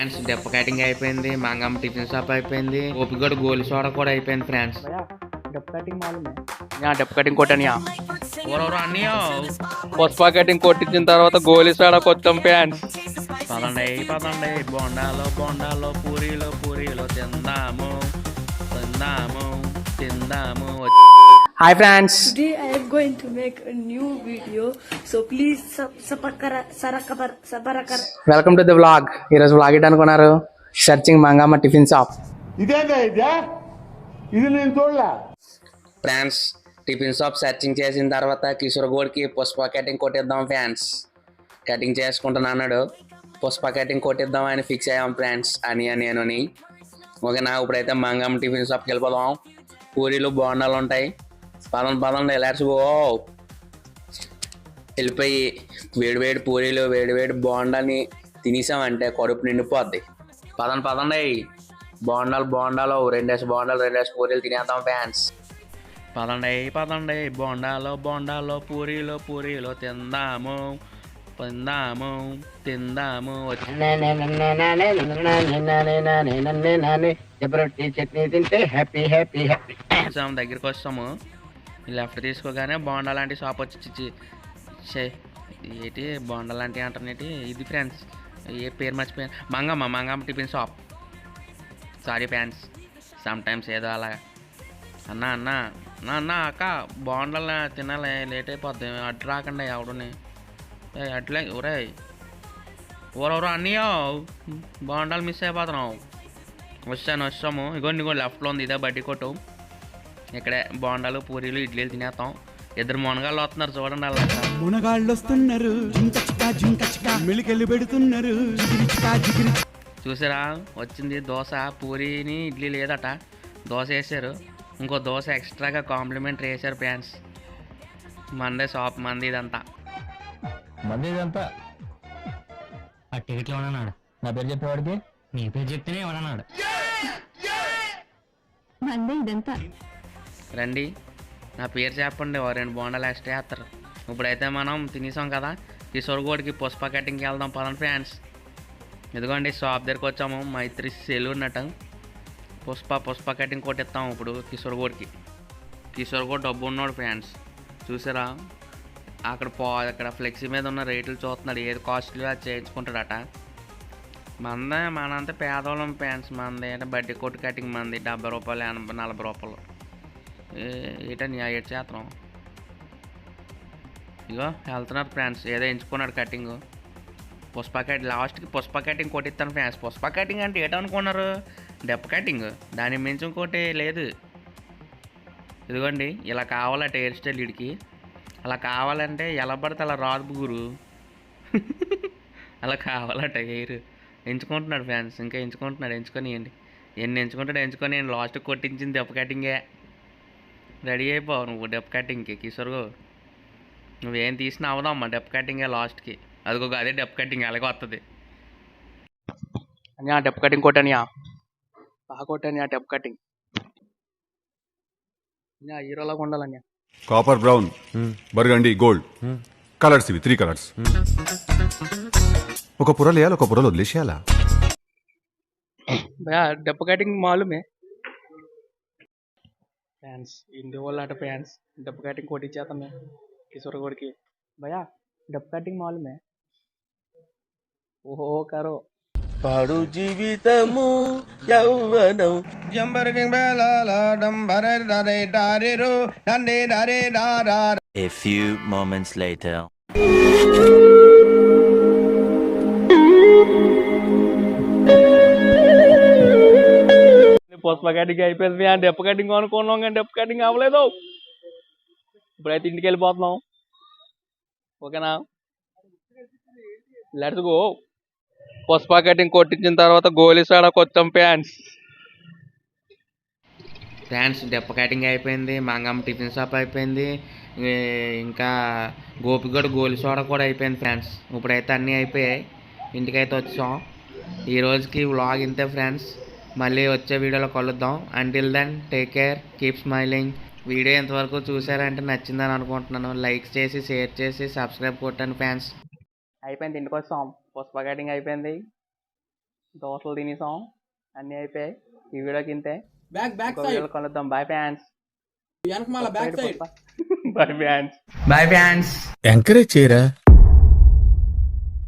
Friends డెప్ప cutting అయిపోయింది, Mangamma tiffin shop అయిపోయింది, ఓపిగడు గోలి soda కూడా అయిపోయింది ఫ్రెండ్స్. डब कटिंग मालूम है यहाँ डब कटिंग कोटनिया ఎవరెవరు అన్నయ్యో పుష్ప కటింగ్ కొట్టించిన తర్వాత గోలీ సోడాకి వచ్చాం ఫ్యాన్స్. పదండి పదండి, బోండాలో బోండాలో పూరీలో పూరీలో తిందాము తిందాము తిందాము. Hi friends, Today I am going to make a new video, so please welcome to the vlog. ఈరోజు వ్లాగ్ ఏంటి అనుకున్నారు? Searching Mangamma tiffin shop. ఇది నేను చూడలే. ఫ్రాన్స్ టిఫిన్ షాప్ సెర్చింగ్ చేసిన తర్వాత కిషోర్ గోడ్కి పుష్ప కటింగ్ కొట్టిద్దాం ఫ్రాన్స్. కటింగ్ చేసుకుంటున్నా అన్నాడు, పుష్ప కటింగ్ కొట్టిద్దాం అని ఫిక్స్ అయ్యాం ఫ్రాన్స్ అని నేను. ఓకేనా, ఇప్పుడైతే మంగమ్మ టిఫిన్ షాప్కి వెళ్ళిపోదాం. పూరీలు బోండాలు ఉంటాయి, పదండి లెట్స్ గో. వెళ్ళిపోయి వేడివేడి పూరీలు వేడివేడి బోండాని తినేసామంటే కడుపు నిండిపోద్ది. పదండి బోండాలు రెండేసి పూరీలు తినేద్దాం ఫ్యాన్స్. పదండి బోండాలో పూరీలు తిందాము తిందాము. దగ్గరికి వస్తాము, లెఫ్ట్ తీసుకోగానే బోండా లాంటి షాప్ వచ్చి ఏంటి బోండా లాంటి అంటారు. ఇది ఫ్రెండ్స్, ఏ పేరు మర్చిపోయాను, Mangamma tiffin shop. Sorry fans, some times ఏదో అలాగా. అన్న అక్క బోండాలు తినాలి, లేట్ అయిపోద్ది, అడ్డు రాకండి ఎవడుని. అట్లే ఎవరెవరు అన్నయ్యో బోండాలు మిస్ అయిపోతున్నావు. వస్తాము. ఇగో లెఫ్ట్లో ఉంది, ఇదే బడ్డీ కొట్టు. ఇక్కడే బోండాలు పూరీలు ఇడ్లీలు తినేస్తాం. ఇద్దరు మునగాళ్ళు వస్తున్నారు చూడండి. అలా మునగాళ్ళు వస్తున్నారు, మెలికెళ్ళి పెడుతున్నారు. చూసారా, వచ్చింది దోశ, పూరీని ఇడ్లీ లేదట, దోశ వేసారు. ఇంకో దోశ ఎక్స్ట్రాగా కాంప్లిమెంటరీ వేసారు ఫ్యాన్స్. మందే షాప్ మంది ఇదంతా. ఆ టికెట్లు ఏమన్నాడు? నా పేరు చెప్పేవాడికి నీ పేరు చెప్తేనే ఏమన్నాడు? రండి, నా పేరు చెప్పండి, ఓ 2 బోండాలు ఎక్స్ట్రా వేస్తారు. ఇప్పుడైతే మనం తినేసాం కదా, కిషోర్ గోడ్కి పుష్ప కటింగ్కి వెళ్దాం పదండి ఫ్యాన్స్. ఇదిగోండి షాప్ దగ్గరికి వచ్చాము, మైత్రి సెల్ ఉన్నట్టు. పుష్ప కటింగ్ కొట్టిస్తాం ఇప్పుడు కిషోర్ గోడ్ డబ్బు ఉన్నాడు ఫ్యాన్స్. చూసారా, అక్కడ ఫ్లెక్సీ మీద ఉన్న రేట్లు చూస్తున్నాడు, ఏది కాస్ట్లీ అది చేయించుకుంటాడట. మనంతా పేదవాళ్ళం ఫ్యాన్స్. మనది అంటే బడ్డీ కొట్టు కటింగ్ మంది 70 రూపాయలు 40 రూపాయలు. ఏటని ఏడు చేస్తాం. ఇగో వెళ్తున్నారు ఫ్రెండ్స్, ఏదో ఎంచుకున్నాడు కటింగ్. లాస్ట్కి పుష్ప కటింగ్ కొట్టిస్తాను ఫ్రెండ్స్. పుష్ప కటింగ్ అంటే ఏటనుకున్నారు? డెప్ప కటింగ్, దాన్ని మించి ఇంకోటి లేదు. ఇదిగోండి, ఇలా కావాలట హెయిర్ స్టైల్ వీడికి. అలా కావాలంటే ఎలా పడితే అలా రాదు గురు. అలా కావాలట హెయిర్. ఎంచుకుంటున్నాడు ఫ్యాన్స్, ఇంకా ఎంచుకొనియండి. ఎన్ని ఎంచుకొని లాస్ట్ కొట్టించింది డెప్ప కటింగే. రెడీ అయిపోవు నువ్వు డెప్ కటింగ్కి కిషోర్. నువ్వేం తీసినా అవదమ్మా డెప్ కటింగే లాస్ట్కి. అదే డెప్ కటింగ్ అలాగే వస్తుంది. అన్యా డబ్ కటింగ్ కొట్టనియా, బాగా కొట్టనియా డబ్ కటింగ్. హీరోలాగా ఉండాలన్యా. Copper brown, burgundy, gold colours, ఇవి 3 కలర్స్. ఒక పొరలు వేయాలి, ఒక పొరలు వదిలేసేయాలా? డబ్ కటింగ్ మాలూమే ఫ్యాన్స్, ఇండి వాళ్ళు అట ఫ్యాన్స్. డబ్ కటింగ్ కొట్టించేస్తాం మేము కిషోర్ గోడ్కి. భయా డబ్ కటింగ్ మాలూమే. ఓహో కరో పాడు జీవితము యౌవనం A few moments later. Pushpa cutting అయిపోయింది. డెప్ కటింగ్ అనుకున్నాం కానీ డెప్ కటింగ్ అవ్వలేదు. ఇప్పుడైతే ఇంటికి వెళ్ళిపోతున్నాం. ఓకేనా, లెట్స్ గో. పుష్ప కటింగ్ కొట్టించిన తర్వాత గోలీ సోడాకి వచ్చాం ఫ్యాన్స్. డెప్ప కటింగ్ అయిపోయింది, మంగమ్మ టిఫిన్ షాప్ అయిపోయింది, ఇంకా గోపిగడు గోలి సోడా కూడా అయిపోయింది ఫ్రెండ్స్. ఇప్పుడైతే అన్నీ అయిపోయాయి, ఇంటికైతే వచ్చాం. ఈ రోజుకి వ్లాగ్ ఇంతే ఫ్రెండ్స్. మళ్ళీ వచ్చే వీడియోలో కలుద్దాం. Until then take care, keep smiling. Video ఎంతవరకు చూసారంటే నచ్చిందని అనుకుంటున్నాను. లైక్ చేసి షేర్ చేసి సబ్స్క్రైబ్ కొట్టండి ఫ్యాన్స్. అయిపోయింది, ఇంటికి వస్తాం. పుష్ప కటింగ్ అయిపోయింది, దోశలు తినేసాం, అన్నీ అయిపోయాయి. ఈ వీడియోకి ఇంతే. బ్యాక్ ఇంకో వీడియోలో కలుద్దాం. Bye fans. వెనకమాల back side. Bye fans. Bye fans. Encourage చేయరా.